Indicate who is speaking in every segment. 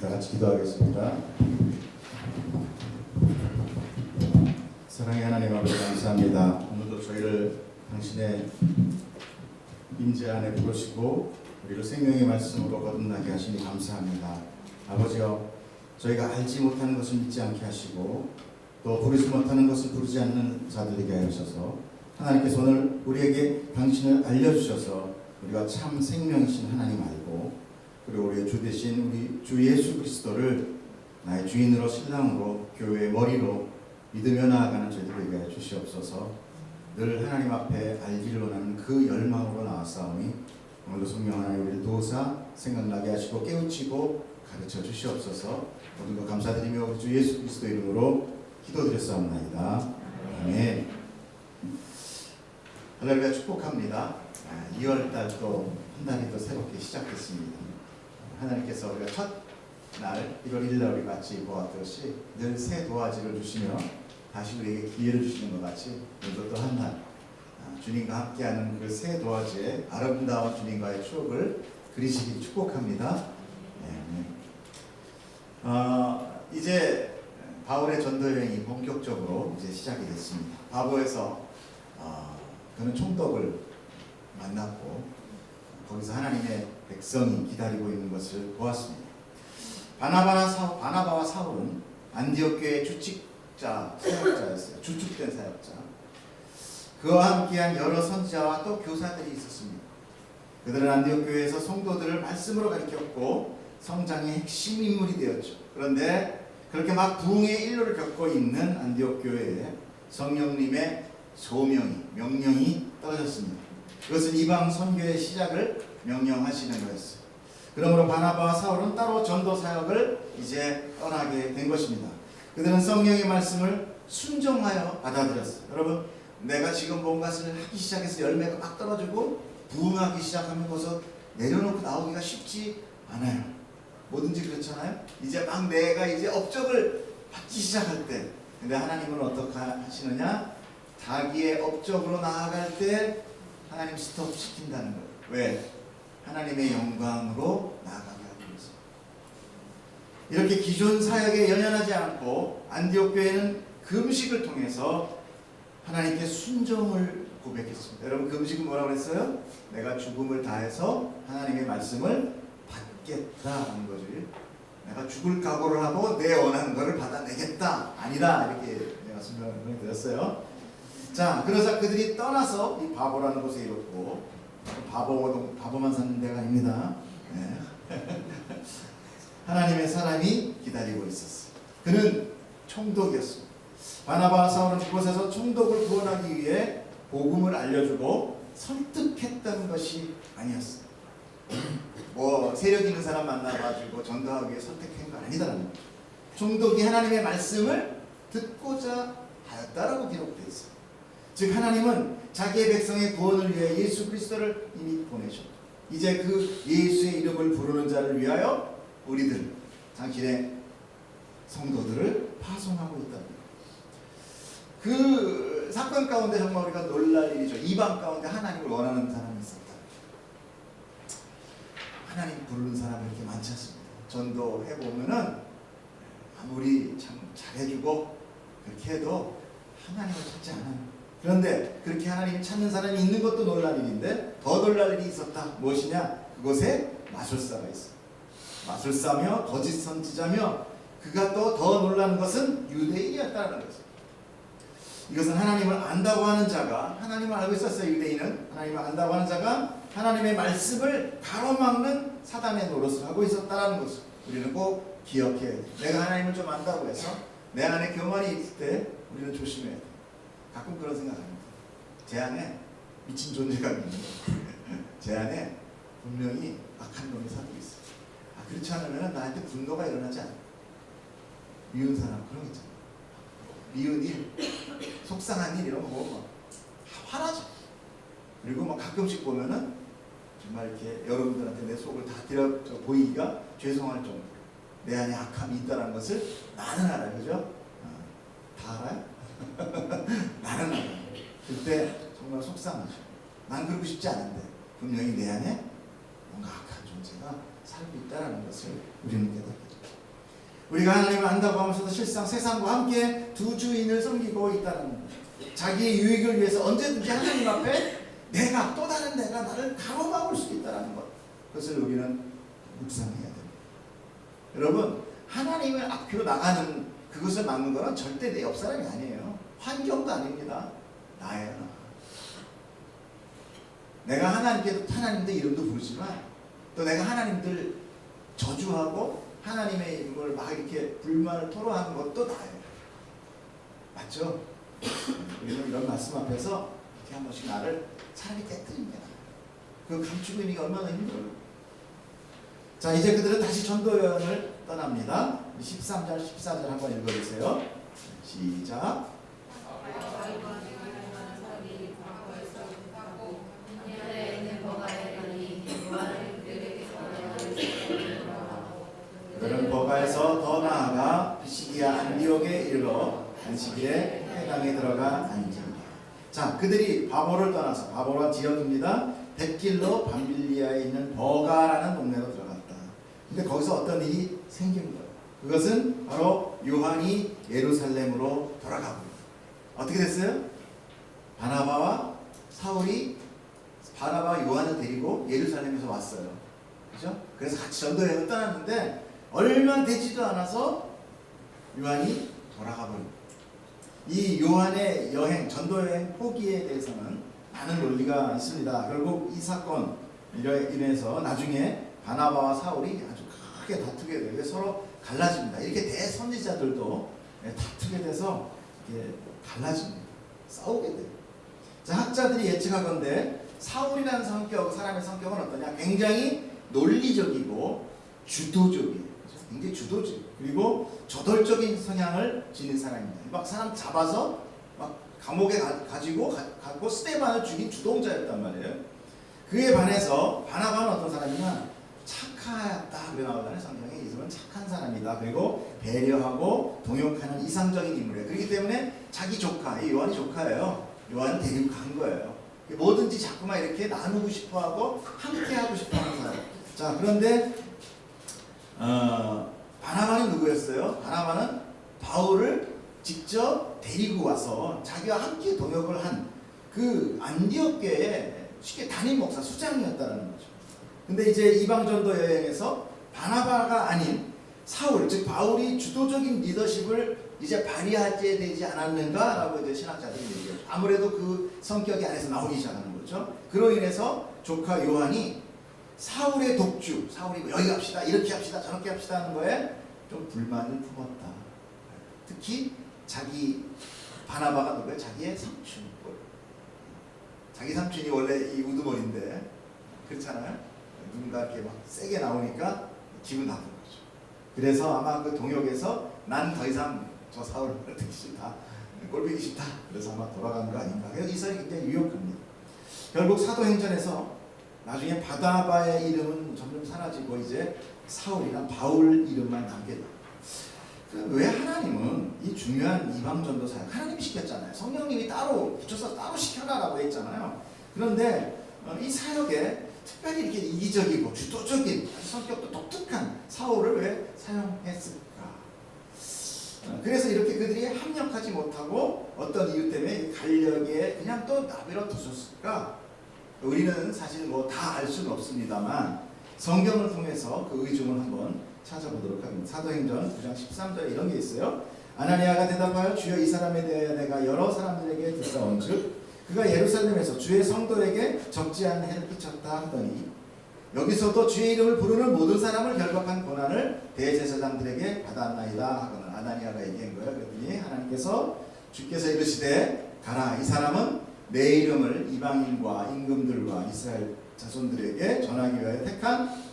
Speaker 1: 다 같이 기도하겠습니다. 사랑의 하나님 아버지 감사합니다. 오늘도 저희를 당신의 임재 안에 부르시고 우리를 생명의 말씀으로 거듭나게 하시니 감사합니다. 아버지여, 저희가 알지 못하는 것을 믿지 않게 하시고 또 부르지 못하는 것을 부르지 않는 자들에게 하셔서 하나님께서 오늘 우리에게 당신을 알려주셔서 우리가 참 생명이신 하나님 알고 그리고 우리의 주 되신 우리 주 예수 그리스도를 나의 주인으로 신랑으로 교회의 머리로 믿으며 나아가는 저희들에게 주시옵소서. 늘 하나님 앞에 알기를 원하는 그 열망으로 나아싸우니 오늘도 성령 하나님 우리를 도우사 생각나게 하시고 깨우치고 가르쳐 주시옵소서. 모든 것 감사드리며 우리 주 예수 그리스도 이름으로 기도드렸사옵나이다. 아멘. 할렐루야. 축복합니다. 2월달 또 한 달이 또 새롭게 시작됐습니다. 하나님께서 우리가 첫날 1월 1일 우리 같이 보았듯이 늘 새 도화지를 주시며 다시 우리에게 기회를 주시는 것 같이 오늘도 또 한 날 주님과 함께하는 그 새 도화지의 아름다운 주님과의 추억을 그리시길 축복합니다. 이제 바울의 전도 여행이 본격적으로 이제 시작이 됐습니다. 바보에서 그는 총독을 만났고 거기서 하나님의 백성이 기다리고 있는 것을 보았습니다. 바나바와 사울은 안디옥 교회의 사역자였어요. 주축된 사역자. 그와 함께한 여러 선지자와 또 교사들이 있었습니다. 그들은 안디옥 교회에서 성도들을 말씀으로 가르쳤고 성장의 핵심 인물이 되었죠. 그런데 그렇게 막 부흥의 일로를 겪고 있는 안디옥 교회에 성령님의 명령이 떨어졌습니다. 그것은 이방 선교의 시작을 명령하시는 거였어요. 그러므로 바나바와 사울은 따로 전도 사역을 이제 떠나게 된 것입니다. 그들은 성령의 말씀을 순종하여 받아들였어요. 여러분, 내가 지금 뭔가를 하기 시작해서 열매가 막 떨어지고 부흥하기 시작하면 거기서 내려놓고 나오기가 쉽지 않아요. 뭐든지 그렇잖아요. 이제 막 내가 이제 업적을 받기 시작할 때, 근데 하나님은 어떻게 하시느냐? 자기의 업적으로 나아갈 때 하나님 스톱 시킨다는 거예요. 왜? 하나님의 영광으로 나아가게 하기 위해서. 이렇게 기존 사역에 연연하지 않고 안디옥 교회는 금식을 통해서 하나님께 순종을 고백했습니다. 여러분, 금식은 뭐라고 했어요? 내가 죽음을 다해서 하나님의 말씀을 받겠다는 거지. 내가 죽을 각오를 하고 내 원하는 것을 받아내겠다. 아니다. 이렇게 내가 설명을 드렸어요. 자, 그래서 그들이 떠나서 이 바보라는 곳에 이뤘고, 바보만 사는 데가 아닙니다. 네. 하나님의 사람이 기다리고 있었어요. 그는 총독이었습니다. 바나바와 사울은 그곳에서 총독을 구원하기 위해 복음을 알려주고 설득했던 것이 아니었어요. 뭐 세력 있는 사람 만나가지고 전도하기 위해 설득한 건 아니다라는 거죠. 총독이 하나님의 말씀을 듣고자 하였다라고 기록되어 있어요. 즉 하나님은 자기의 백성의 구원을 위해 예수 그리스도를 이미 보내셨고 이제 그 예수의 이름을 부르는 자를 위하여 우리들 당신의 성도들을 파송하고 있답니다. 그 사건 가운데 정말 우리가 놀랄 일이죠. 이방 가운데 하나님을 원하는 사람이 있었다. 하나님 부르는 사람이 이렇게 많지 않습니다. 전도해보면은 아무리 참 잘해주고 그렇게 해도 하나님을 찾지 않아요. 그런데 그렇게 하나님을 찾는 사람이 있는 것도 놀랄 일인데 더 놀랄 일이 있었다. 무엇이냐? 그곳에 마술사가 있어요. 마술사며 거짓 선지자며 그가 또 더 놀라는 것은 유대인이었다는 것이죠. 이것은 하나님을 안다고 하는 자가, 하나님을 알고 있었어요. 유대인은 하나님을 안다고 하는 자가 하나님의 말씀을 가로막는 사단의 노릇을 하고 있었다는 것을 우리는 꼭 기억해야 돼요. 내가 하나님을 좀 안다고 해서 내 안에 교만이 있을 때 우리는 조심해야 돼요. 가끔 그런 생각합니다. 제 안에 미친 존재가 있는데 제 안에 분명히 악한 놈이 살고 있어요. 그렇지 않으면 나한테 분노가 일어나지 않아요. 미운 사람 그런 거 있잖아요. 미운 일, 속상한 일 이런 거 보면 화나죠. 그리고 막 가끔씩 보면은 정말 이렇게 여러분들한테 내 속을 다 보이기가 죄송할 정도로 내 안에 악함이 있다는 것을 나는 알아요. 그죠? 다 알아요? 나는 알아요. 그때 정말 속상하죠. 난 그러고 싶지 않은데 분명히 내 안에 뭔가 악한 존재가 살고 있다는 것을 우리는 깨닫게 됩니다. 우리가 하나님을 안다고 하면서도 실상 세상과 함께 두 주인을 섬기고 있다는 거예요. 자기의 유익을 위해서 언제든지 하나님 앞에 또 다른 내가 나를 가로막을 수 있다는 것, 그것을 우리는 묵상해야 됩니다. 여러분, 하나님을 앞으로 나가는 그것을 막는 것은 절대 내 옆 사람이 아니에요. 환경도 아닙니다. 나예요. 내가 하나님들 이름도 부르지만 또 내가 하나님들 저주하고 하나님의 걸 막 이렇게 불만을 토로하는 것도 나예요. 맞죠? 우리는 이런 말씀 앞에서 이렇게 한 번씩 나를 사람이 깨뜨립니다. 그 감추고 있는 게 얼마나 힘들어요. 자, 이제 그들은 다시 전도 여행을 떠납니다. 13절, 14절 한번 읽어주세요. 시작. 그들은 버가에서 더 나아가 피시디아 안디옥에 이르러 안식일에 회당에 들어가 앉으니. 자, 그들이 바보를 떠나서, 바보란 지역입니다. 뱃길로 밤빌리아에 있는 버가라는 동네로 들어갔다. 근데 거기서 어떤 일이 생긴 거예요. 그것은 바로 요한이 예루살렘으로 돌아가고, 어떻게 됐어요? 바나바와 요한을 데리고 예루살렘에서 왔어요. 그죠? 그래서 같이 전도여행을 떠났는데 얼마 되지도 않아서 요한이 돌아가 버립니다. 이 요한의 여행, 전도여행 포기에 대해서는 많은 논리가 있습니다. 결국 이 사건으로 인해서 나중에 바나바와 사울이 아주 크게 다투게 되고 서로 갈라집니다. 이렇게 대선지자들도 다투게 돼서 이렇게 갈라집니다. 싸우게 돼요. 자, 학자들이 예측하건대 사울이라는 사람의 성격은 어떠냐? 굉장히 논리적이고 주도적이에요. 굉장히 주도적, 그리고 저돌적인 성향을 지닌 사람입니다. 막 사람 잡아서 막 감옥에 가고 스데반을 죽인 주동자였단 말이에요. 그에 반해서 바나바는 어떤 사람이냐? 착하다. 그래 나오잖아요. 성경에 이 사람은 착한 사람이다. 그리고 배려하고 동역하는 이상적인 인물이에요. 그렇기 때문에 자기 조카, 이 요한이 조카예요. 요한을 데리고 간 거예요. 뭐든지 자꾸만 이렇게 나누고 싶어하고 함께하고 싶어하는 사람. 자, 그런데 바나바는 누구였어요? 바나바는 바울을 직접 데리고 와서 자기와 함께 동역을 한 그 안디옥교의 쉽게 담임 목사 수장이었다는 거죠. 근데 이제 이방전도 여행에서 바나바가 아닌 사울, 즉 바울이 주도적인 리더십을 이제 발휘하게 되지 않았는가라고 이제 신학자들이 얘기해요. 아무래도 그 성격이 안에서 나오기 시작하는 거죠. 그로 인해서 조카 요한이 사울의 독주, 사울이 여기 갑시다, 이렇게 합시다, 저렇게 합시다 하는 거에 좀 불만을 품었다. 특히 바나바가 누구예요? 자기의 삼촌. 자기 삼촌이 원래 이 우두머리인데 그렇잖아요. 누군가 이렇게 막 세게 나오니까 기분 나쁜 거죠. 그래서 아마 그 동역에서 난 더 이상 저 사울을 듣기 싫다, 꼴보기 싫다, 그래서 아마 돌아간 거 아닌가. 그래서 이 설이 굉장히 유력합니다. 결국 사도행전에서 나중에 바나바의 이름은 점점 사라지고 이제 사울이나 바울 이름만 남게 돼요. 왜 하나님은 이 중요한 이방전도 사역 하나님이 시켰잖아요. 성령님이 따로 붙여서 따로 시켜라라고 했잖아요. 그런데 이 사역에 특별히 이렇게 이기적이고 주도적인 성격도 독특한 사울을 왜 사용했을까? 그래서 이렇게 그들이 합력하지 못하고 어떤 이유 때문에 간력에 그냥 또 나비로 두셨을까? 우리는 사실 뭐 다 알 수는 없습니다만 성경을 통해서 그 의중을 한번 찾아보도록 합니다. 사도행전 9장 13절에 이런 게 있어요. 아나니아가 대답하여 주여 이 사람에 대하여 내가 여러 사람들에게 듣사온즉 그가 예루살렘에서 주의 성도에게 적지 않은 해를 끼쳤다 하더니 여기서도 주의 이름을 부르는 모든 사람을 결박한 고난을 대제사장들에게 받았나이다 하거늘. 아나니아가 얘기한 거예요. 그랬더니 하나님께서 주께서 이르시되 가라, 이 사람은 내 이름을 이방인과 임금들과 이스라엘 자손들에게 전하기 위하여 택한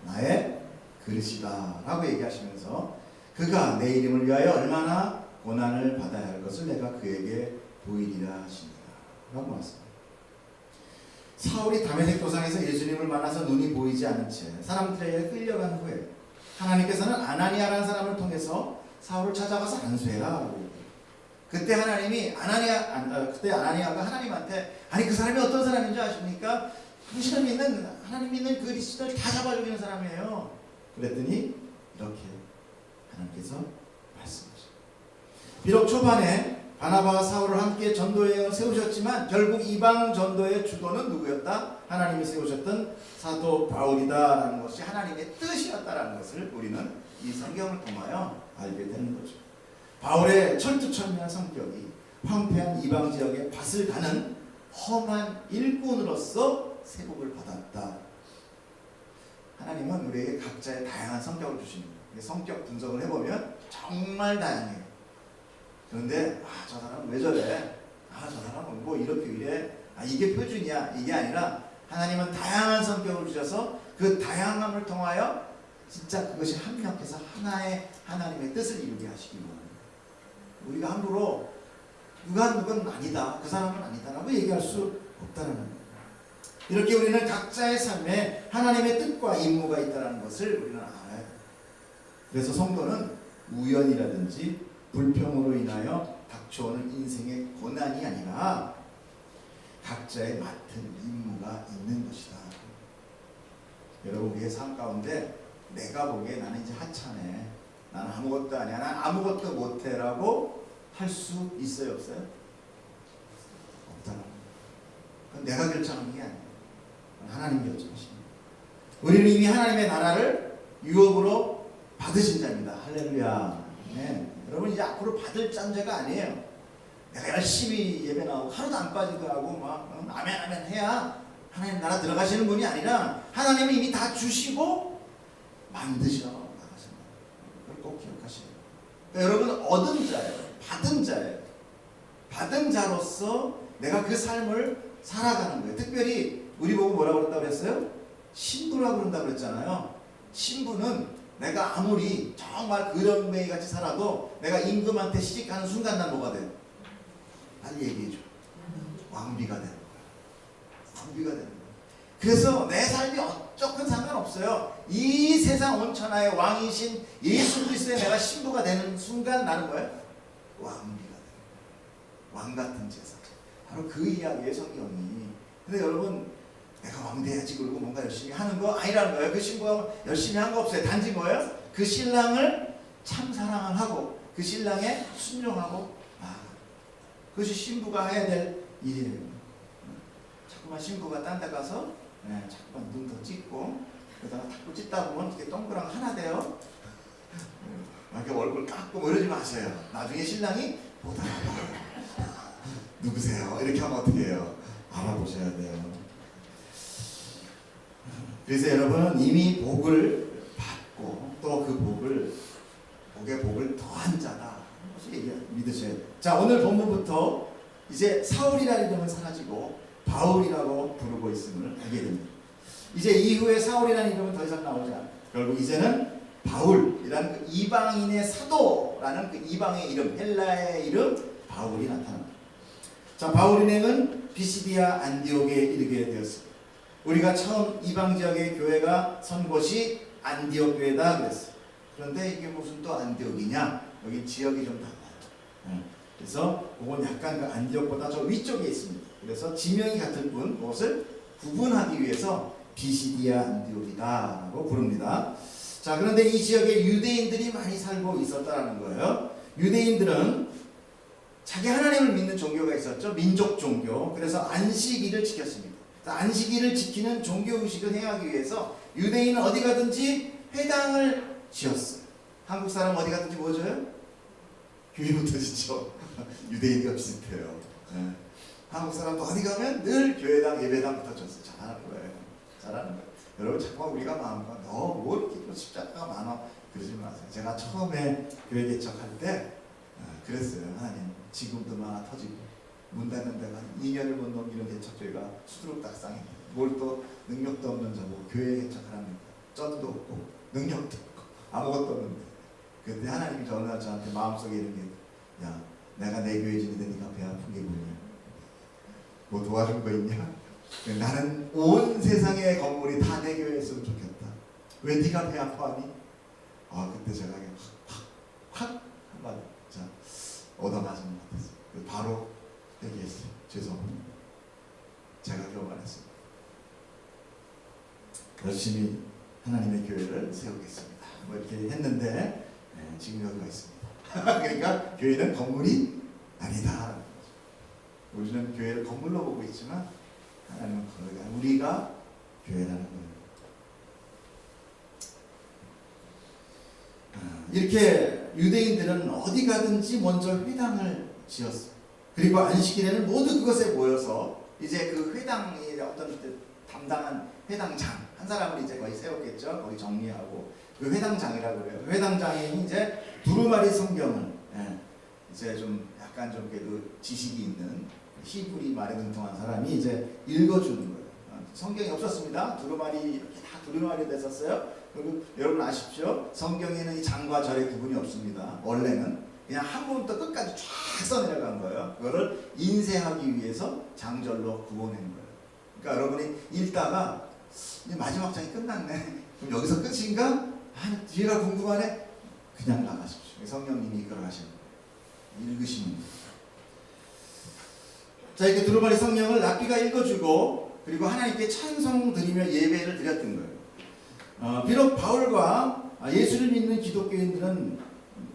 Speaker 1: 나의 그릇이다 라고 얘기하시면서 그가 내 이름을 위하여 얼마나 고난을 받아야 할 것을 내가 그에게 보이리라 하십니다 라고 말씀합니다. 사울이 다메섹 도상에서 예수님을 만나서 눈이 보이지 않은 채 사람들에게 끌려간 후에 하나님께서는 아나니아라는 사람을 통해서 사울을 찾아가서 안수해라. 그때 아나니아가 하나님한테 아니 그 사람이 어떤 사람인 줄 아십니까? 하나님 믿는 그리스도를 다 잡아 죽이는 사람이에요. 그랬더니 이렇게 하나님께서 하나님께서 말씀하십니다. 비록 초반에 바나바와 사울을 함께 전도여행을 세우셨지만 결국 이방 전도의 주도는 누구였다? 하나님이 세우셨던 사도 바울이다라는 것이 하나님의 뜻이었다라는 것을 우리는 이 성경을 통하여 알게 되는 거죠. 바울의 철두철미한 성격이 황폐한 이방 지역에 밭을 가는 험한 일꾼으로서 세복을 받았다. 하나님은 우리에게 각자의 다양한 성격을 주십니다. 성격 분석을 해보면 정말 다양해요. 그런데 저 사람은 왜 저래? 저 사람은 뭐 이렇게 이래? 이게 표준이야? 이게 아니라 하나님은 다양한 성격을 주셔서 그 다양함을 통하여 진짜 그것이 합력해서 하나의 하나님의 뜻을 이루게 하시기 원합니다. 우리가 함부로 누군 아니다, 그 사람은 아니다라고 얘기할 수 없다는 겁니다. 이렇게 우리는 각자의 삶에 하나님의 뜻과 임무가 있다는 것을 우리는 알아야 돼요. 그래서 성도는 우연이라든지 불평으로 인하여 닥쳐오는 인생의 고난이 아니라 각자의 맡은 임무가 있는 것이다. 여러분, 우리의 삶 가운데 내가 보기에 나는 이제 하찮네, 나는 아무것도 아니야, 난 아무것도 못해 라고 할 수 있어요, 없어요? 없다는 거예요. 그건 내가 결정하는 게 아니에요. 하나님 결정하십니다. 우리는 이미 하나님의 나라를 유업으로 받으신 자입니다. 할렐루야. 네. 여러분, 이제 앞으로 받을 잔재가 아니에요. 내가 열심히 예배 나오고 하루도 안 빠지더라고 막 아멘 아멘 해야 하나님 나라 들어가시는 분이 아니라 하나님이 이미 다 주시고 만드셔 나가십니다. 그걸 꼭 기억하시고, 그러니까 여러분, 얻은 자예요. 받은 자예요. 받은 자로서 내가 그 삶을 살아가는 거예요. 특별히 우리 보고 뭐라고 그랬다고 그랬어요? 신부라고 그런다고 그랬잖아요. 신부는 내가 아무리 정말 그런매이 같이 살아도 내가 임금한테 시집가는 순간 난 뭐가 돼요? 빨리 얘기해줘. 왕비가 되는 거야. 왕비가 되는 거야. 그래서 내 삶이 어쩌건 상관없어요. 이 세상 온천하의 왕이신 예수 그리스도의 내가 신부가 되는 순간 나는 뭐예요? 왕비가 되는 거야. 왕 같은 제사. 바로 그 이야기의 성경이. 근데 여러분, 내가 왕 돼야지 그러고 뭔가 열심히 하는 거 아니라는 거예요. 그 신부가 열심히 한 거 없어요. 단지 뭐예요? 그 신랑을 참 사랑을 하고 그 신랑에 순종하고 그것이 신부가 해야 될 일이에요. 자꾸만 신부가 딴 데 가서 자꾸만 눈 더 찢고 그러다가 자꾸 찢다 보면 이렇게 동그랑 하나 돼요. 이렇게 얼굴 깎고 뭐 이러지 마세요. 나중에 신랑이 보다 누구세요? 이렇게 하면 어떻게 해요? 알아보셔야 돼요. 그래서 여러분은 이미 복을 받고 또 그 복의 복을 더한 자다. 믿으셔야 돼요. 자, 오늘 본문부터 이제 사울이라는 이름은 사라지고 바울이라고 부르고 있음을 알게 됩니다. 이제 이후에 사울이라는 이름은 더 이상 나오지 않아요. 결국 이제는 바울이라는 그 이방인의 사도라는 그 이방의 이름, 헬라의 이름 바울이 나타납니다. 자, 바울 일행은 비시디아 안디옥에 이르게 되었습니다. 우리가 처음 이방 지역의 교회가 선 곳이 안디옥 교회다 그랬어요. 그런데 이게 무슨 또 안디옥이냐? 여기 지역이 좀 달라요. 그래서 그건 약간 그 안디옥보다 저 위쪽에 있습니다. 그래서 지명이 같을 뿐 그것을 구분하기 위해서 비시디아 안디옥이다라고 부릅니다. 자, 그런데 이 지역에 유대인들이 많이 살고 있었다는 거예요. 유대인들은 자기 하나님을 믿는 종교가 있었죠. 민족 종교. 그래서 안식일을 지켰습니다. 안식일을 지키는 종교의식을 행하기 위해서 유대인은 어디 가든지 회당을 지었어요. 한국 사람 어디 가든지 뭐 져요? 교회부터 짓죠. 유대인과 비슷해요. 한국 사람도 어디 가면 늘 교회당, 예배당부터 졌어요. 잘하는 거예요. 잘하는 거예요. 여러분, 자꾸 우리가 마음과 뭐 이렇게 십자가가 많아 그러지 마세요. 제가 처음에 교회 개척할 때 그랬어요. 하나님, 지금도 많아 터지고 문 닫는 데가 2년을 못 넘기는 개척교회가 수두룩딱상해. 뭘 또 능력도 없는 저보고 교회 개척하랍니까? 쩐도 없고 능력도 없고 아무것도 없는데. 그때 하나님이 저한테 마음속에 이런 게, 야, 내가 내 교회 지는데 네가 배 아픈 게 뭐냐? 뭐 도와준 거 있냐? 나는 온 세상의 건물이 다 내 교회였으면 좋겠다. 왜 네가 배 아파하니? 그때 제가 확 한마디 얻어맞은 것 같았어요. 바로 얘기했어요. 죄송합니다. 제가 교만했습니다. 열심히 하나님의 교회를 세우겠습니다. 뭐 이렇게 했는데 지금 여기가 있습니다. 그러니까 교회는 건물이 아니다. 우리는 교회를 건물로 보고 있지만 하나님은 거기가 우리가 교회라는 거예요. 이렇게 유대인들은 어디 가든지 먼저 회당을 지었어요. 그리고 안식일에는 모두 그것에 모여서 이제 그 회당이 어떤 담당한 회당장 한 사람을 이제 거의 세웠겠죠. 거기 정리하고 그 회당장이라고 그래요. 회당장이 이제 두루마리 성경을 이제 좀 약간 좀 그래도 지식이 있는 히브리 말에 능통한 사람이 이제 읽어주는 거예요. 성경이 없었습니다. 두루마리 이렇게 다 두루마리 됐었어요. 그리고 여러분 아십시오? 성경에는 이 장과 절의 구분이 없습니다. 원래는 그냥 한 부분부터 끝까지 쫙 써내려간 거예요. 그거를 인쇄하기 위해서 장절로 구워낸 거예요. 그러니까 여러분이 읽다가 이제 마지막 장이 끝났네. 그럼 여기서 끝인가? 아, 뒤가 궁금하네. 그냥 나가십시오. 성령님이 이걸 하시는 거예요. 읽으시는 거예요. 자, 이렇게 두루마리 성경을 랍비가 읽어주고 그리고 하나님께 찬송 드리며 예배를 드렸던 거예요. 비록 바울과 예수를 믿는 기독교인들은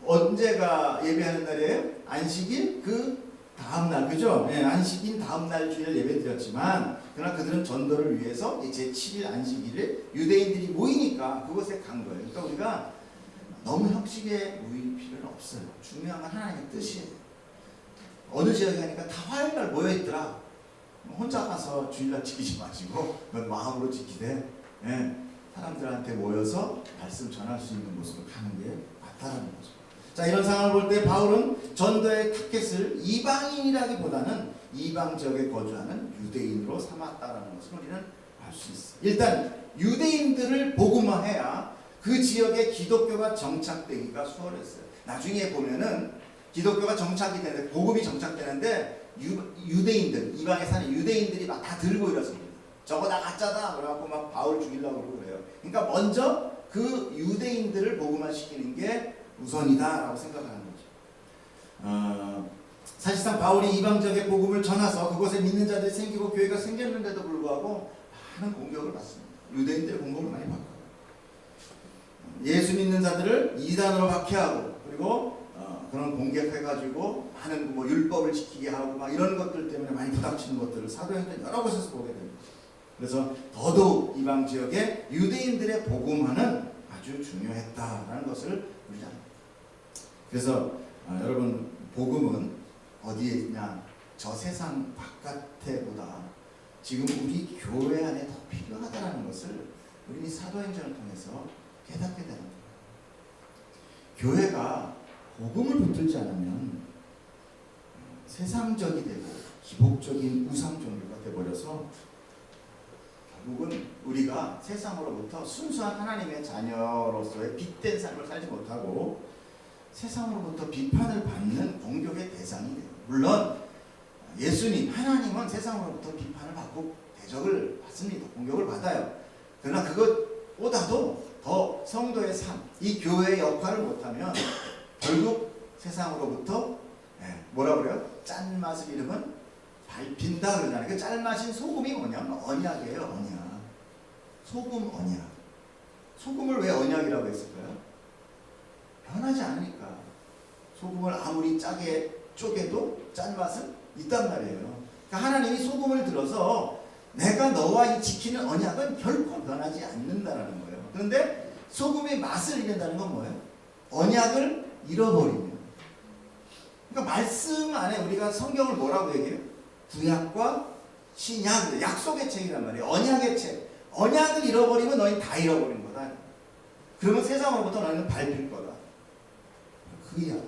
Speaker 1: 언제가 예배하는 날이에요? 안식일 그 다음날, 그죠? 네, 안식일 다음날 주일 예배 드렸지만 그러나 그들은 전도를 위해서 제7일 안식일에 유대인들이 모이니까 그곳에 간 거예요. 그러니까 우리가 너무 형식에 모일 필요는 없어요. 중요한 건 하나님의 뜻이에요. 어느 지역에 가니까 다 화요일날 모여있더라. 혼자 가서 주일날 지키지 마시고 그건 마음으로 지키되 사람들한테 모여서 말씀 전할 수 있는 곳으로 가는 게 맞다라는 거죠. 자, 이런 상황을 볼 때 바울은 전도의 타겟을 이방인이라기보다는 이방 지역에 거주하는 유대인으로 삼았다라는 것을 우리는 알 수 있어요. 일단 유대인들을 복음화해야 그 지역에 기독교가 정착되기가 수월했어요. 나중에 보면은 기독교가 정착이 되는데 복음이 정착되는데 유대인들, 이방에 사는 유대인들이 막 다 들고 일었습니다. 저거 다 가짜다 그래갖고 막 바울 죽이려고 그러고 그래요. 그러니까 먼저 그 유대인들을 복음화시키는 게 우선이다라고 생각하는 거죠. 사실상 바울이 이방 지역의 복음을 전해서 그곳에 믿는 자들이 생기고 교회가 생겼는데도 불구하고 많은 공격을 받습니다. 유대인들의 공격을 많이 받고 예수 믿는 자들을 이단으로 박해하고 그리고 그런 공격해가지고 많은 뭐 율법을 지키게 하고 막 이런 것들 때문에 많이 부닥치는 것들을 사도행전 여러 곳에서 보게 됩니다. 그래서 더더욱 이방 지역의 유대인들의 복음화는 아주 중요했다라는 것을 우리가 압니다. 그래서 여러분 복음은 어디에 있냐? 저 세상 바깥에보다 지금 우리 교회 안에 더 필요하다는 것을 우리는 사도행전을 통해서 깨닫게 되는 거예요. 교회가 복음을 붙들지 않으면 세상적이 되고 기복적인 우상 종교가 되어버려서 결국은 우리가 세상으로부터 순수한 하나님의 자녀로서의 빛된 삶을 살지 못하고 세상으로부터 비판을 받는 공격의 대상이 돼요. 물론 예수님, 하나님은 세상으로부터 비판을 받고 대적을 받습니다. 공격을 받아요. 그러나 그것보다도 더 성도의 삶, 이 교회의 역할을 못하면 결국 세상으로부터 뭐라 그래요? 짠맛을 잃으면 밟힌다 그러잖아요. 그 짠맛인 소금이 뭐냐면 언약이에요. 언약. 소금 언약. 소금을 왜 언약이라고 했을까요? 변하지 않으니까. 소금을 아무리 짜게 쪼개도 짠맛은 있단 말이에요. 그러니까 하나님이 소금을 들어서 내가 너와 이 지키는 언약은 결코 변하지 않는다는 거예요. 그런데 소금의 맛을 잃는다는 건 뭐예요? 언약을 잃어버리면. 그러니까 말씀 안에 우리가 성경을 뭐라고 얘기해요? 구약과 신약, 약속의 책이란 말이에요. 언약의 책. 언약을 잃어버리면 너희는 다 잃어버린 거다. 그러면 세상으로부터 너희는 밟힐 거다. 그 이야기.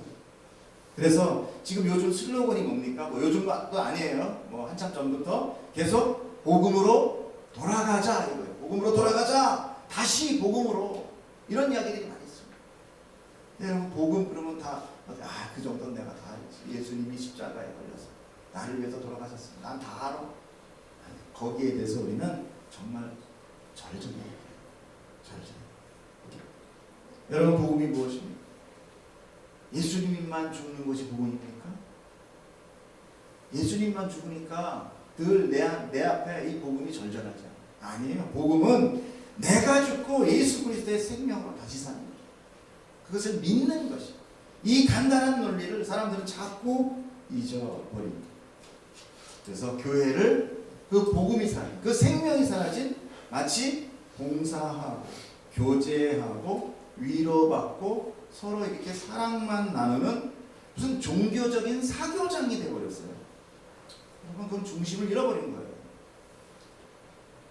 Speaker 1: 그래서 지금 요즘 슬로건이 뭡니까? 뭐 요즘도 아니에요. 뭐 한참 전부터 계속 복음으로 돌아가자 이거예요. 복음으로 돌아가자. 다시 복음으로. 이런 이야기들이 많이 있습니다. 여러분 복음 그러면 다 그 정도는 내가 다 알지. 예수님이 십자가에 걸려서 나를 위해서 돌아가셨습니다. 난 다 알아. 거기에 대해서 우리는 정말 절정해야 돼요. 절정. 여러분 복음이 무엇입니까? 예수님만 죽는 것이 복음입니까? 예수님만 죽으니까 늘 내 앞에 이 복음이 절절하지 않아요. 아니에요. 복음은 내가 죽고 예수 그리스도의 생명으로 다시 사는 거예요. 그것을 믿는 것이. 이 간단한 논리를 사람들은 자꾸 잊어버립니다. 그래서 교회를 그 복음이 사라진, 그 생명이 사라진 마치 봉사하고 교제하고 위로받고 서로 이렇게 사랑만 나누는 무슨 종교적인 사교장이 되어버렸어요. 여러분, 그건 중심을 잃어버린 거예요.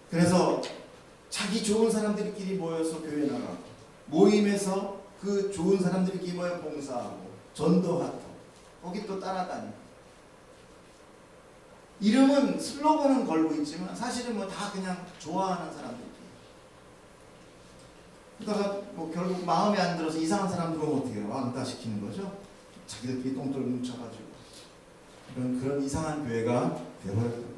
Speaker 1: 그래서 자기 좋은 사람들끼리 모여서 교회 나가고 모임에서 그 좋은 사람들끼리 모여 봉사하고 전도하고 거기 또 따라다니고 이름은 슬로건은 걸고 있지만 사실은 뭐 다 그냥 좋아하는 사람들끼리. 그러다가 뭐 결국 마음에 안 들어서 이상한 사람들 오면 어떻게 해요? 왕따시키는 거죠. 자기들끼리 똥돌 뭉쳐가지고 그런 이상한 교회가 되어버렸거든요.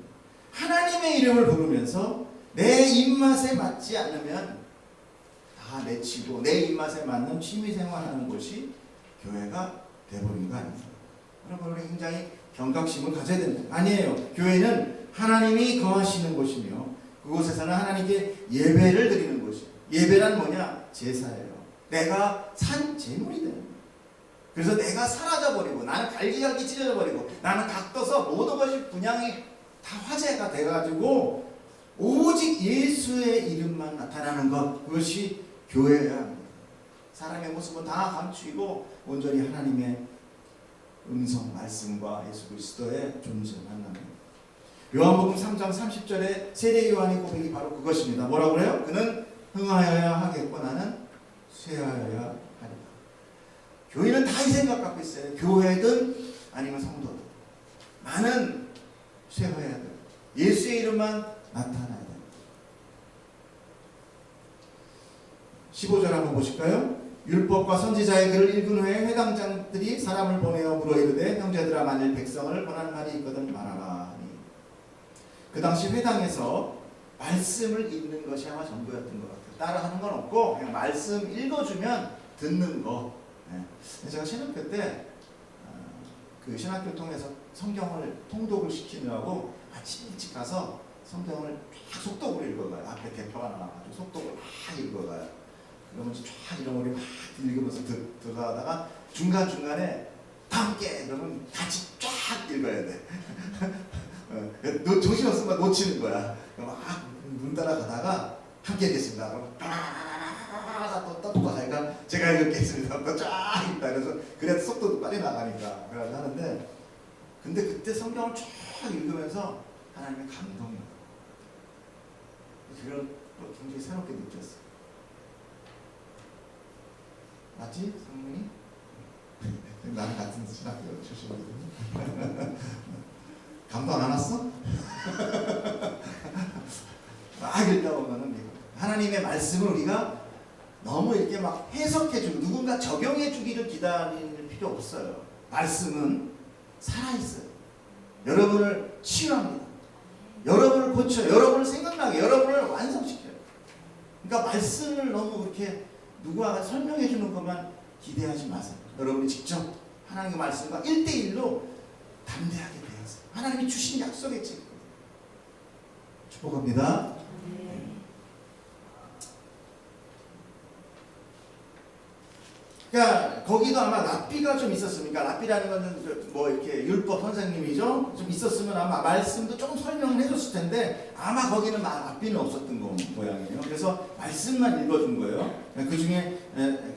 Speaker 1: 하나님의 이름을 부르면서 내 입맛에 맞지 않으면 다 내치고 내 입맛에 맞는 취미생활하는 곳이 교회가 되어버린 거 아닙니까? 여러분, 우리 굉장히 경각심을 가져야 됩니다. 아니에요. 교회는 하나님이 거하시는 곳이며 그곳에서는 하나님께 예배를 드리는 곳이에요. 예배란 뭐냐? 제사예요. 내가 산 제물이 되는 거예요. 그래서 내가 사라져버리고 나는 갈기갈기 찢어져버리고 나는 각도서 모든 것이 분양이 다 화제가 돼가지고 오직 예수의 이름만 나타나는 것, 그것이 교회여야 합니다. 사람의 모습은 다 감추이고 온전히 하나님의 음성, 말씀과 예수 그리스도의 존재 만납니다. 요한복음 3장 30절에 세례 요한의 고백이 바로 그것입니다. 뭐라고 그래요? 그는 흥하여야 하겠고 나는 쇠하여야 하리라. 교인은 다 이 생각 갖고 있어요. 교회든 아니면 성도든 나는 쇠하여야 돼. 예수의 이름만 나타나야 돼. 15절 한번 보실까요? 율법과 선지자의 글을 읽은 후에 회당장들이 사람을 보내어 물어 이르되 형제들아 만일 백성을 권하는 말이 있거든 말하라. 그 당시 회당에서 말씀을 읽는 것이 아마 전부였던 것 같아요. 따라하는 건 없고 그냥 말씀 읽어주면 듣는 거. 네. 제가 신학교 때 그 신학교 통해서 성경을 통독을 시키느라고 아침 일찍 가서 성경을 쫙 속독으로 읽어가요. 앞에 대표가 나와가지고 속독을 막 읽어가요. 그러면서 쫙 이런 거를 막 읽으면서 들어가다가 중간중간에 다 함께 그러면 같이 쫙 읽어야 돼. 정신없으면 놓치는 거야. 막 문 따라가다가 함께 읽겠습니다. 그럼 또 가니까 제가 읽겠습니다. 또 쫙 읽다. 그래서 그래도 속도도 빨리 나가니까 그래서 하는데 근데 그때 성경을 쫙 읽으면서 하나님의 감동이 그걸 굉장히 새롭게 느꼈어요. 맞지? 성문이? 나는 같은 신학교 출신이거든요. 감동 안 왔어? 막 읽다 보면은 하나님의 말씀을 우리가 너무 이렇게 막 해석해주고 누군가 적용해주기를 기다릴 필요 없어요. 말씀은 살아있어요. 여러분을 치유합니다. 여러분을 고쳐요. 여러분을 생각나게, 여러분을 완성시켜요. 그러니까 말씀을 너무 그렇게 누구가 설명해 주는 것만 기대하지 마세요. 여러분이 직접 하나님의 말씀과 1대1로 담대하게 배우세요. 하나님이 주신 약속의 책. 축복합니다. 그러니까 거기도 아마 랍비가 좀 있었으니까 랍비라는 것은 뭐 이렇게 율법 선생님이죠. 좀 있었으면 아마 말씀도 좀 설명을 해줬을 텐데 아마 거기는 랍비는 없었던 거 모양이에요. 그래서 말씀만 읽어준 거예요. 그 중에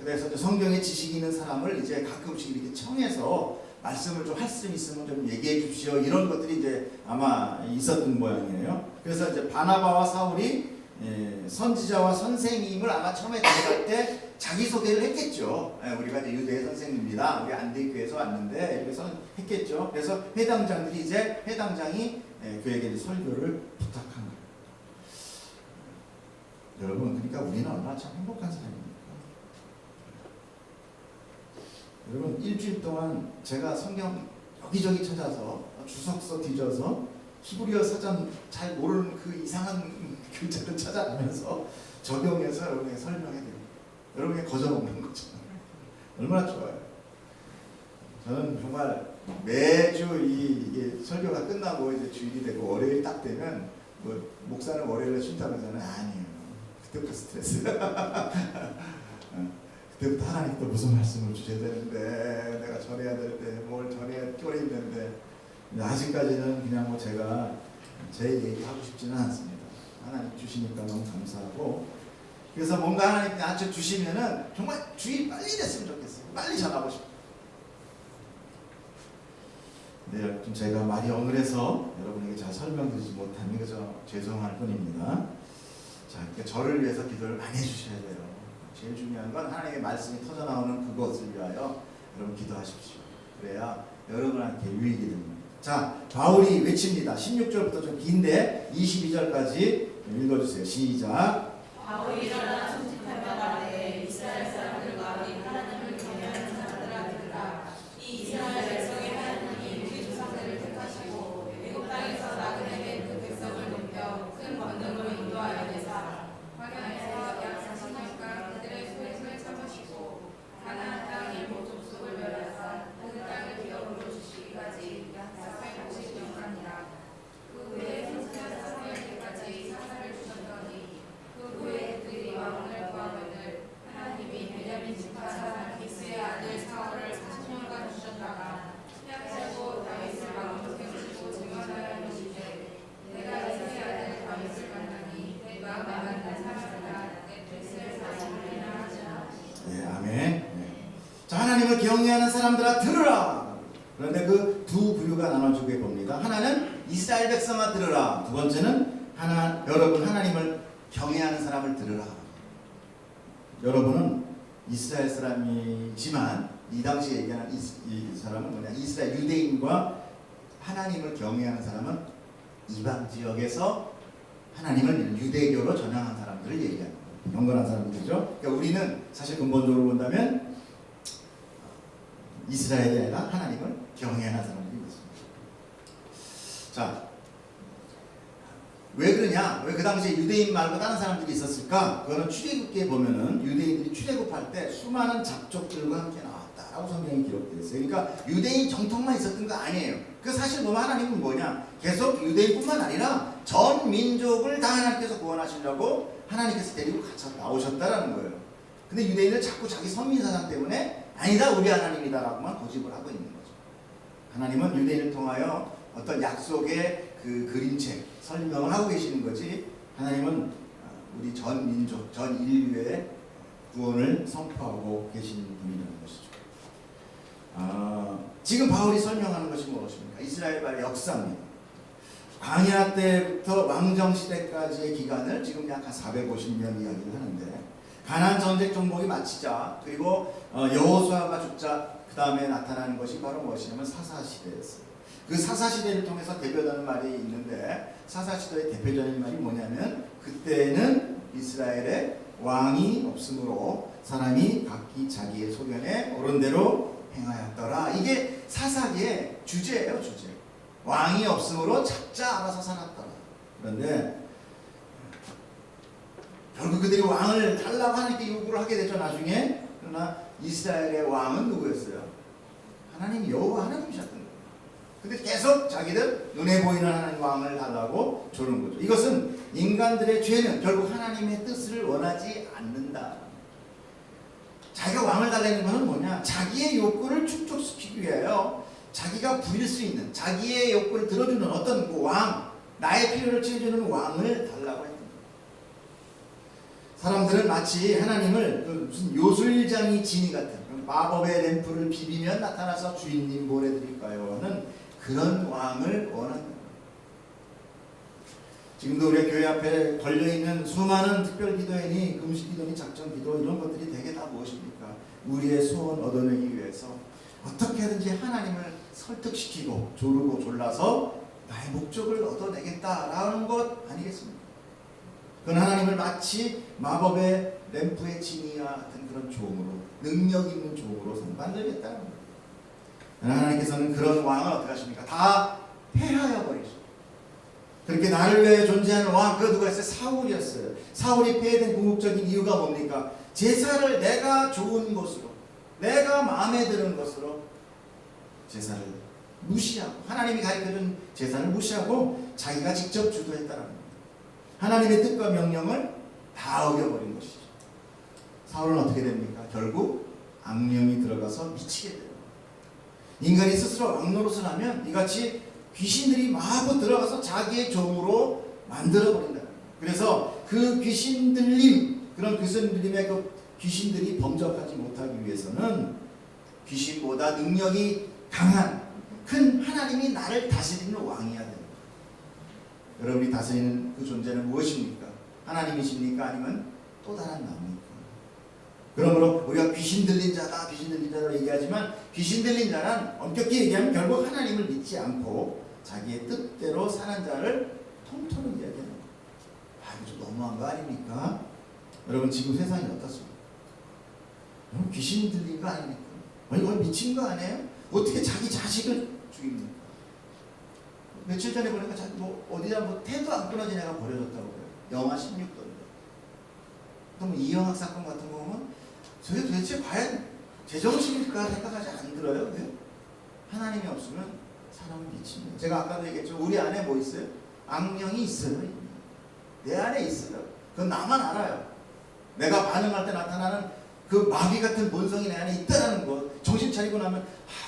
Speaker 1: 그래서 성경에 지식이 있는 사람을 이제 가끔씩 이렇게 청해서 말씀을 좀 할 수 있으면 좀 얘기해 주십시오. 이런 것들이 이제 아마 있었던 모양이에요. 그래서 이제 바나바와 사울이 선지자와 선생님을 아마 처음에 데려갈 때 자기소개를 했겠죠. 우리가 이제 유대의 선생님입니다. 우리 안디교에서 왔는데 이렇게 했겠죠. 그래서 회당장들이 이제 회당장이 그에게 설교를 부탁한 거예요. 여러분, 그러니까 우리는 얼마나 참 행복한 사람입니까? 여러분, 일주일 동안 제가 성경 여기저기 찾아서 주석서 뒤져서 히브리어 사전 잘 모르는 그 이상한 글자를 찾아가면서 적용해서 여러분에게 설명해드립니다. 여러분에게 거저먹는 거죠. 얼마나 좋아요. 저는 정말 매주 이게 설교가 끝나고 이제 주일이 되고 월요일 딱 되면 뭐 목사는 월요일에 쉰다고 하잖아요. 아니에요. 그때부터 스트레스. 그때부터 하나님 또 무슨 말씀을 주셔야 되는데 내가 전해야 될 때 뭘 전해야 껴 있는데 아직까지는 그냥 뭐 제가 제 얘기하고 싶지는 않습니다. 하나님 주시니까 너무 감사하고 그래서 뭔가 하나님 나한테 주시면은 정말 주의 빨리 됐으면 좋겠어요. 빨리 전하고 싶어요. 네, 좀 제가 말이 어눌해서 여러분에게 잘 설명드리지 못하면 그저 죄송할 뿐입니다. 자, 그러니까 저를 위해서 기도를 많이 해주셔야 돼요. 제일 중요한 건 하나님의 말씀이 터져나오는 그것을 위하여 여러분 기도하십시오. 그래야 여러분한테 유익이 됩니다. 자, 바울이 외칩니다. 16절부터 좀 긴데 22절까지 읽어주세요. 시작.
Speaker 2: 바울이 일어나 손짓하며 말하되 이스라엘 사람들과 우리 하나님을 경외하는 자들아 들으라. 이 이스라엘 백성의 하나님이 우리 조상들을 택하시고 애굽 땅에서 나그네된 그 백성을 높여 큰 권능으로 인도하여 내사 광야에서 약 40년간 그들의 소행을 참으시고 가나안 땅의 모든 족속을 멸하사 그 땅을 기업으로 주시기까지 약 450년간이라. 그 후에 손짓한 사무엘에게까지 사사를 주셨더니 그 후에 그들이 왕을 구하거늘 하나님이 베냐민 지파 사람 기스의 아들 사울을 40년간 주셨다가 해하시고 다윗을 왕으로 세우시고 증언하여 이르시되 내가 이새의 아들 다윗을 만나니 내 마음에 맞는 사람이라 내 뜻을 사실이라 하시나.
Speaker 1: 네, 아멘. 네. 자, 하나님을 경외하는 사람들아 들으라. 그런데 그 두 부류가 나눠지게 봅니다. 하나는 이스라엘 백성아 들으라. 두 번째는 여러분 하나님을 경외하는 사람을 들으라. 여러분은 이스라엘 사람이지만 이 당시에 얘기하는 이 사람은 뭐냐? 이스라엘 유대인과 하나님을 경외하는 사람은 이방 지역에서 하나님을 유대교로 전향한 사람들을 얘기하는 거예요. 경건한 사람들이죠. 그러니까 우리는 사실 근본적으로 본다면 이스라엘이 아니라 하나님을 경외하는 사람들이 있습니다. 자, 왜 그러냐? 왜 그 당시에 유대인 말고 다른 사람들이 있었을까? 그거는 출애굽기에 보면은 유대인들이 출애굽할 때 수많은 잡족들과 함께 나왔다라고 성경에 기록되어 있어요. 그러니까 유대인 정통만 있었던 거 아니에요. 그 사실 보면 하나님은 뭐냐? 계속 유대인뿐만 아니라 전 민족을 다 하나님께서 구원하시려고 하나님께서 데리고 같이 나오셨다라는 거예요. 근데 유대인은 자꾸 자기 선민사상 때문에 아니다 우리 하나님이다라고만 고집을 하고 있는 거죠. 하나님은 유대인을 통하여 어떤 약속의 그 그림책 설명을 하고 계시는 거지 하나님은 우리 전 민족, 전 인류의 구원을 선포하고 계시는 분이라는 것이죠. 지금 바울이 설명하는 것이 무엇입니까? 이스라엘의 역사입니다. 광야 때부터 왕정 시대까지의 기간을 지금 약 한 450년 이야기를 하는데 가나안 전쟁 정복이 마치자 그리고 여호수아가 죽자 그 다음에 나타나는 것이 바로 무엇이냐면 사사시대였어요. 그 사사시대를 통해서 대표되는 말이 있는데 사사시대의 대표적인 말이 뭐냐면 그때는 이스라엘에 왕이 없으므로 사람이 각기 자기의 소견에 옳은 대로 행하였더라. 이게 사사기의 주제예요. 주제. 왕이 없으므로 각자 알아서 살았더라. 그런데 결국 그들이 왕을 달라고 하나님께 요구를 하게 되죠. 나중에. 그러나 이스라엘의 왕은 누구였어요? 하나님 여호와 하나님이셨던 거예요. 근데 계속 자기들 눈에 보이는 하나님 왕을 달라고 조는 거죠. 이것은 인간들의 죄는 결국 하나님의 뜻을 원하지 않는다. 자기가 왕을 달라는 것은 뭐냐? 자기의 욕구를 충족시키기 위하여 자기가 부릴 수 있는 자기의 욕구를 들어주는 어떤 그 왕, 나의 필요를 채워주는 왕을 달라고 했던 거예요. 사람들은 마치 하나님을 무슨 요술장이 지니 같은 마법의 램프를 비비면 나타나서 주인님 뭘 해드릴까요? 하는 그런 왕을 원한다. 지금도 우리 교회 앞에 걸려있는 수많은 특별기도회니 금식기도니 작정기도 이런 것들이 대개 다 무엇입니까? 우리의 소원 얻어내기 위해서 어떻게든지 하나님을 설득시키고 조르고 졸라서 나의 목적을 얻어내겠다라는 것 아니겠습니까? 그건 하나님을 마치 마법의 램프의 지니와 같은 그런 종으로 능력 있는 종으로 만들겠다는 거예요. 하나님께서는 그런 왕을 어떻게 하십니까? 다 폐하여 버리죠. 그렇게 나를 위해 존재하는 왕, 그 누가 있어요? 사울이었어요. 사울이 폐해된 궁극적인 이유가 뭡니까? 제사를 내가 좋은 것으로, 내가 마음에 드는 것으로 제사를 무시하고 하나님이 가르쳐준 제사를 무시하고 자기가 직접 주도했다는 겁니다. 하나님의 뜻과 명령을 다 어겨버린 것이죠. 사울은 어떻게 됩니까? 결국 악령이 들어가서 미치게 돼요. 인간이 스스로 왕노릇을 하면 이같이 귀신들이 마구 들어가서 자기의 종으로 만들어버린다. 그래서 그 귀신 들림, 그런 귀신 들림의 그 귀신들이 범접하지 못하기 위해서는 귀신보다 능력이 강한 큰 하나님이 나를 다스리는 왕이어야 됩니다. 여러분이 다스리는 그 존재는 무엇입니까? 하나님이십니까? 아니면 또 다른 나옵니까? 그러므로 우리가 귀신 들린 자다, 귀신 들린 자라고 얘기하지만 귀신 들린 자는 엄격히 얘기하면 결국 하나님을 믿지 않고 자기의 뜻대로 사는 자를 통틀어 이야기하는 거예요. 이거 좀 너무한 거 아닙니까? 여러분 지금 세상이 어떻습니까? 귀신 들린 거 아닙니까? 이거 미친 거 아니에요? 어떻게 자기 자식을 죽입니까? 며칠 전에 보니까 뭐 어디다 뭐 태도 안 끊어진 애가 버려졌다고 그래요. 영하 16도인데. 또 뭐 이영학 사건 같은 거 보면 저게 도대체 과연 제정신일까 생각하지 안 들어요? 왜? 하나님이 없으면 사람은 미칩니다. 제가 아까도 얘기했죠. 우리 안에 뭐 있어요? 악령이 있어요. 내 안에 있어요. 그건 나만 알아요. 내가 반응할 때 나타나는 그 마귀 같은 본성이 내 안에 있다는 거. 정신 차리고 나면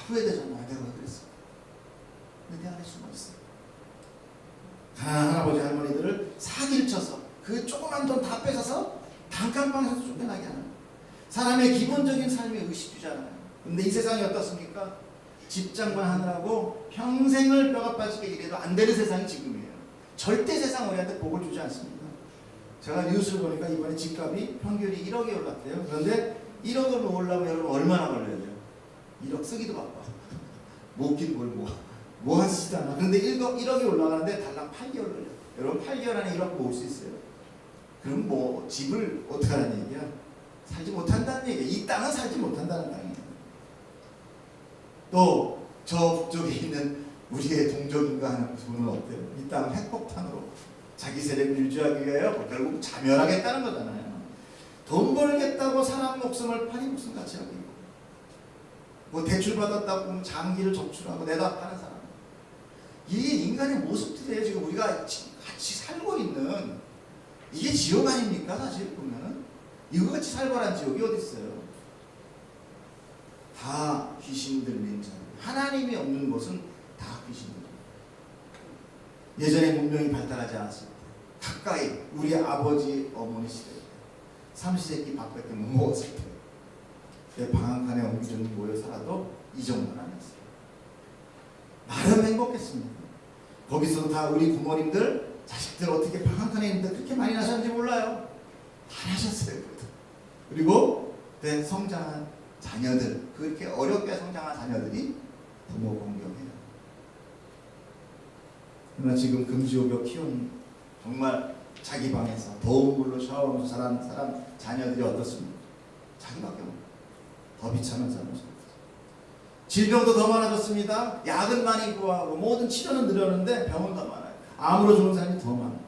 Speaker 1: 후회되잖아. 내가 왜 그랬어? 근데 내 안에 숨어 있어요. 가난한 할아버지 할머니들을 사기를 쳐서 그 조그만 돈 다 뺏어서 단칸방에서 쫓겨나게 하는 사람의 기본적인 삶에 의식주잖아요. 근데 이 세상이 어떻습니까? 집장만 하느라고 평생을 뼈가 빠지게 일해도 안 되는 세상이 지금이에요. 절대 세상 우리한테 복을 주지 않습니다. 제가 뉴스를 보니까 이번에 집값이 평균이 1억에 올랐대요. 그런데 1억을 올라면 여러분 얼마나 걸려야 돼요? 1억 쓰기도 바빠. 먹긴 뭐 하시지도 않아. 그런데 1억이 올라가는데 달랑 8개월 걸려요. 여러분 8개월 안에 1억 모을 수 있어요? 그럼 뭐 집을 어떻게 하는 얘기야? 살지 못한다는 얘기야. 이 땅은 살지 못한다는 땅이에요. 또 저 북쪽에 있는 우리의 동족인가 하는 분은 어때요? 이 땅을 핵폭탄으로 자기 세력을 유지하기 위하여 결국 자멸하겠다는 거잖아요. 돈 벌겠다고 사람 목숨을 파리 목숨 같이 하고 있고, 뭐 대출 받았다고 장기를 적출하고 내다 파는 사람. 이게 인간의 모습들이에요. 지금 우리가 같이 살고 있는 이게 지옥 아닙니까? 사실 보면은 이거 같이 살벌한 지옥이 어디 있어요? 다 귀신 들린 자. 하나님이 없는 곳은 다 귀신 들린. 예전에 문명이 발달하지 않았을 때, 가까이 우리 아버지 어머니 시대 때, 삼시세끼 밥밖에 못 먹었을 때, 방앗간에 옹기종기 모여 살아도 이 정도는 아니었어요. 나름 행복했습니다. 거기서도 다 우리 부모님들 자식들 어떻게 방앗간에 있는데 그렇게 많이 나셨는지 몰라요. 다 나셨어요. 그리고 그때 성장한 자녀들, 그렇게 어렵게 성장한 자녀들이 부모 공경해요. 그러나 지금 금지옥역 키운 정말 자기 방에서 더운 물로 샤워하면서 자란 사람 자녀들이 어떻습니까? 자기밖에 없어요. 더 비참한 삶을 살고 질병도 더 많아졌습니다. 약은 많이 구하고 모든 치료는 늘었는데 병은 더 많아요. 암으로 죽는 사람이 더 많아요.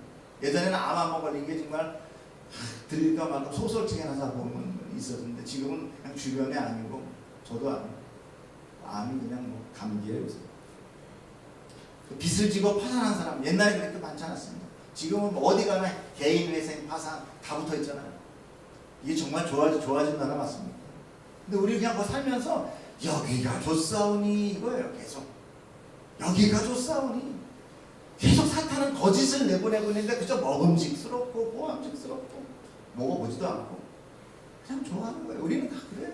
Speaker 1: 예전에는 암 한 번 걸린 게 정말 들릴까 말까 소설책에 나서 보면 있었는데 지금은 그냥 주변에 아니고 저도 암이 그냥 뭐 감기예요. 요새. 빚을 지고 파산한 사람 옛날에 그렇게 많지 않았습니다. 지금은 뭐 어디 가나 개인회생 파산 다 붙어 있잖아요. 이게 정말 좋아진 나라 맞습니다. 근데 우리 그냥 뭐 살면서 여기가 좋사오니 이거예요. 계속 여기가 좋사오니 계속 사탄은 거짓을 내보내고 있는데 그저 먹음직스럽고 보암직스럽고 먹어보지도 않고 그냥 좋아하는 거예요. 우리는 다 그래요.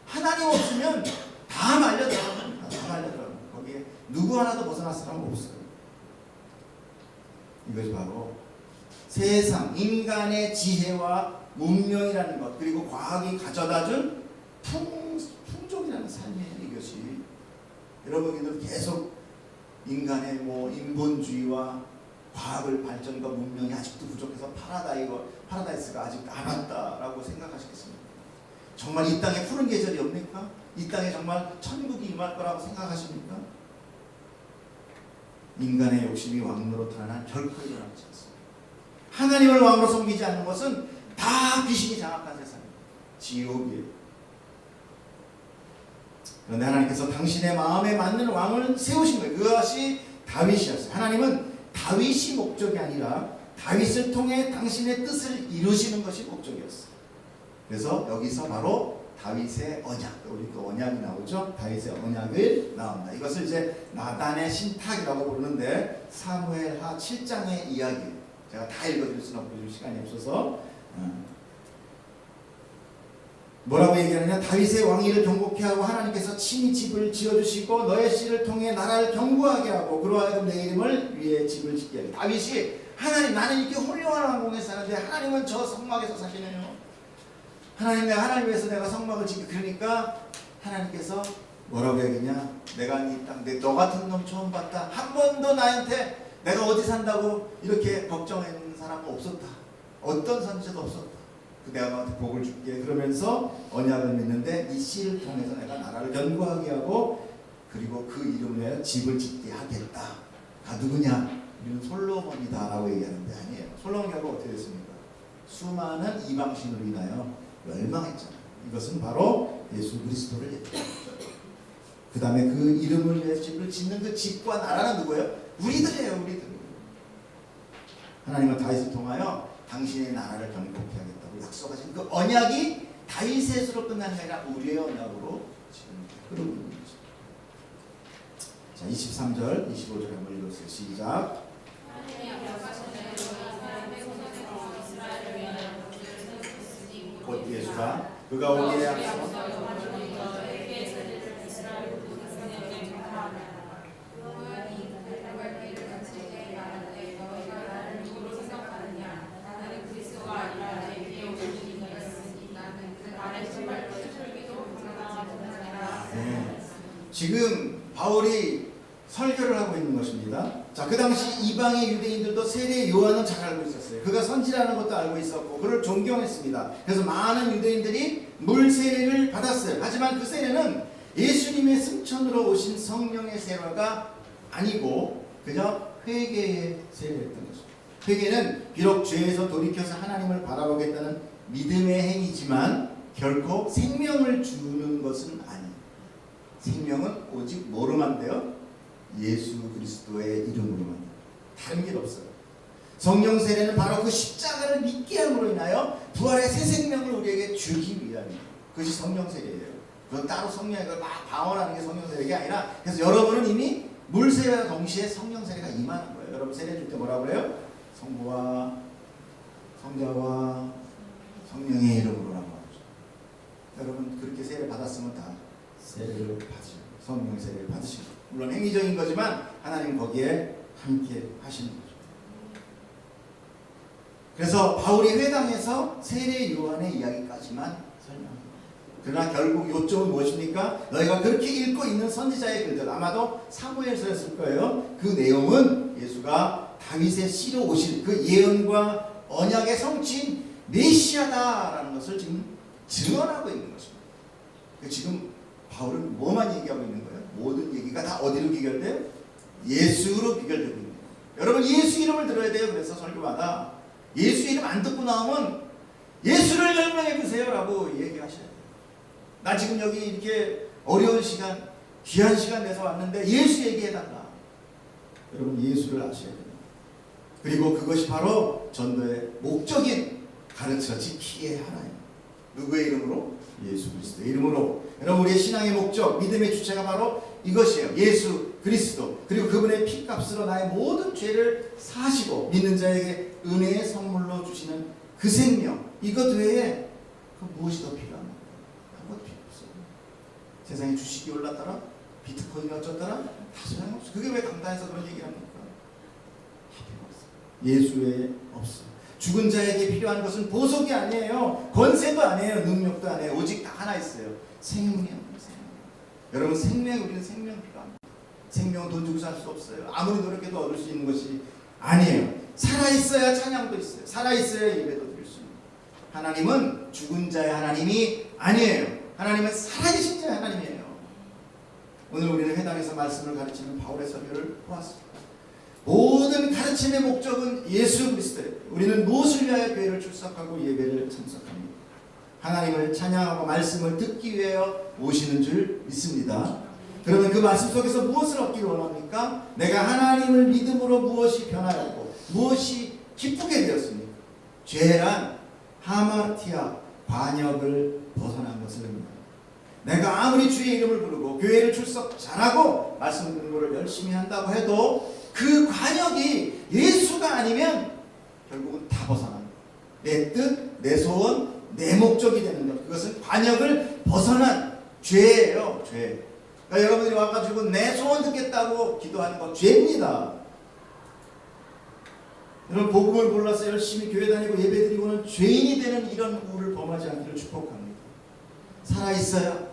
Speaker 1: 하나님 없으면 다 말려들어갑니다. 다 말려들어갑니다. 거기에 누구 하나도 벗어날 사람은 없어요. 이것이 바로 세상 인간의 지혜와 문명이라는 것, 그리고 과학이 가져다준 풍족이라는 삶이에요. 이것이 여러분들 계속 인간의 뭐 인본주의와 과학을 발전과 문명이 아직도 부족해서 파라다이스가 아직 안 왔다라고 생각하시겠습니까? 정말 이 땅에 푸른 계절이 없습니까? 이 땅에 정말 천국이 임할 거라고 생각하십니까? 인간의 욕심이 왕으로 드러난 결코 일어나지 않습니다. 하나님을 왕으로 섬기지 않는 것은 다 귀신이 장악한 세상입니다. 지옥이에요. 그런데 하나님께서 당신의 마음에 맞는 왕을 세우신 거예요. 그것이 다윗이었어요. 하나님은 다윗이 목적이 아니라 다윗을 통해 당신의 뜻을 이루시는 것이 목적이었어요. 그래서 여기서 바로 다윗의 언약, 우리 그 언약이 나오죠. 다윗의 언약을 나옵니다. 이것을 이제 나단의 신탁이라고 부르는데 사무엘하 7장의 이야기. 제가 다 읽어드릴 수는 없고 시간이 없어서 뭐라고 얘기하느냐? 다윗의 왕위를 경고케 하고 하나님께서 친히 집을 지어주시고 너의 씨를 통해 나라를 견고하게 하고 그로 하여금 내 이름을 위해 집을 짓게 하게. 다윗이 하나님, 나는 이렇게 훌륭한 왕궁에 사는데 하나님은 저 성막에서 사시네요. 하나님, 내가 하나님 위해서 내가 성막을 짓게. 그러니까 하나님께서 뭐라고 얘기했냐? 내가 이 땅, 너 같은 놈 처음 봤다. 한 번도 나한테 내가 어디 산다고 이렇게 걱정하는 사람은 없었다. 어떤 선지자도 없었다. 내가 너한테 복을 줄게. 그러면서 언약을 맺는데 이 씨를 통해서 내가 나라를 견고하게 하고 그리고 그 이름으로 집을 짓게 하겠다. 아, 누구냐? 우리는 솔로몬이다 라고 얘기하는데 아니에요. 솔로몬 결국 어떻게 됐습니까? 수많은 이방신으로 인하여 멸망했잖아요. 이것은 바로 예수 그리스도를 얘기합니다. 그 다음에 그 이름을 위해 집을 짓는 그 집과 나라는 누구예요? 우리들이에요. 우리들. 하나님은 다윗을 통하여 당신의 나라를 견고케 하겠다고 약속하신 그 언약이 다윗의 수로 끝나는 게 아니라 우리의 언약으로 지금 흐르고 있는 거죠. 자, 23절, 25절 한번 읽어주세요. 시작. 곧 예수가 그가 오기에 앞서 지금 바울이 설교를 하고 있는 것입니다. 자, 그 당시 이방의 유대인들도 세례 요한은 잘 알고 있었어요. 그가 선지라는 것도 알고 있었고 그를 존경했습니다. 그래서 많은 유대인들이 물 세례를 받았어요. 하지만 그 세례는 예수님의 승천으로 오신 성령의 세례가 아니고 그저 회개의 세례였던 것입니다. 회개는 비록 죄에서 돌이켜서 하나님을 바라보겠다는 믿음의 행위지만 결코 생명을 주는 것은 아니에요. 생명은 오직 뭐로만 돼요? 예수 그리스도의 이름으로만. 다른 길 없어요. 성령 세례는 바로 그 십자가를 믿게 함으로 인하여 부활의 새 생명을 우리에게 주기 위함입니다. 그것이 성령 세례예요. 그건 따로 성령을 막 방언하는 게 성령 세례가 아니라, 그래서 여러분은 이미 물 세례와 동시에 성령 세례가 임하는 거예요. 여러분 세례 줄 때 뭐라고 그래요? 성부와 성자와 성령의 이름으로라고 하죠. 여러분 그렇게 세례 받았으면 다 세례를 받으시고 성령 세례를 받으시고, 물론 행위적인 거지만 하나님 거기에 함께 하시는 거죠. 그래서 바울이 회당에서 세례 요한의 이야기까지만 설명합니다. 그러나 결국 요점은 무엇입니까? 너희가 그렇게 읽고 있는 선지자의 글들, 아마도 사무엘서였을 거예요. 그 내용은 예수가 다윗의 씨로 오실 그 예언과 언약의 성취인 메시아다라는 것을 지금 증언하고 있는 것입니다. 지금 바울은 뭐만 얘기하고 있는 거예요? 모든 얘기가 다 어디로 귀결돼요? 예수로 귀결되고 있는 거예요. 여러분 예수 이름을 들어야 돼요. 그래서 설교마다 예수 이름 안 듣고 나오면 예수를 설명해 주세요 라고 얘기하셔야 돼요. 나 지금 여기 이렇게 어려운 시간, 귀한 시간 내서 왔는데 예수 얘기해달라. 여러분 예수를 아셔야 돼요. 그리고 그것이 바로 전도의 목적인 가르쳐 지키의 하나예요. 누구의 이름으로? 예수 그리스도의 이름으로. 여러분 우리의 신앙의 목적, 믿음의 주체가 바로 이것이에요. 예수 그리스도. 그리고 그분의 피값으로 나의 모든 죄를 사시고 믿는 자에게 은혜의 선물로 주시는 그 생명. 이것 외에 그 무엇이 더 필요합니까? 아무것도 필요 없어요. 세상에 주식이 올랐더라, 비트코인이 어쩌더라, 다 소용없어요. 그게 왜 강단에서 그런 얘기를 합니까? 다 필요 없어요. 예수 외에 없어요. 죽은 자에게 필요한 것은 보석이 아니에요. 권세도 아니에요. 능력도 아니에요. 오직 다 하나 있어요. 생명. 여러분 생명, 우리는 생명 필요합니다. 생명은 돈 주고 살 수 없어요. 아무리 노력해도 얻을 수 있는 것이 아니에요. 살아있어야 찬양도 있어요. 살아있어야 예배도 드릴 수 있는. 하나님은 죽은 자의 하나님이 아니에요. 하나님은 살아계신 자의 하나님이에요. 오늘 우리는 회당에서 말씀을 가르치는 바울의 설교를 보았습니다. 모든 가르침의 목적은 예수 그리스도예요. 우리는 무엇을 위하여 교회를 출석하고 예배를 참석합니다. 하나님을 찬양하고 말씀을 듣기 위하여 오시는 줄 믿습니다. 그러면 그 말씀 속에서 무엇을 얻기를 원합니까? 내가 하나님을 믿음으로 무엇이 변하였고 무엇이 기쁘게 되었습니까? 죄란 하마티아 관역을 벗어난 것을 내가 아무리 주의 이름을 부르고 교회를 출석 잘하고 말씀 공부를 열심히 한다고 해도 그 관역이 예수가 아니면 결국은 다 벗어나는 거예요. 내 뜻, 내 소원, 내 목적이 되는 것. 그것은 관역을 벗어난 죄예요. 죄. 그러니까 여러분들이 와가지고 내 소원 듣겠다고 기도하는 건 죄입니다. 여러분 복음을 몰라서 열심히 교회 다니고 예배드리고는 죄인이 되는 이런 우를 범하지 않기를 축복합니다. 살아있어야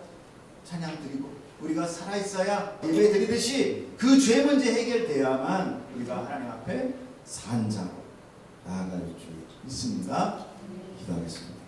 Speaker 1: 찬양 드리고 우리가 살아있어야 예배 드리듯이 그 죄 문제 해결돼야만 우리가 하나님 앞에 산 자로 나아갈 줄 믿습니다. 기도하겠습니다.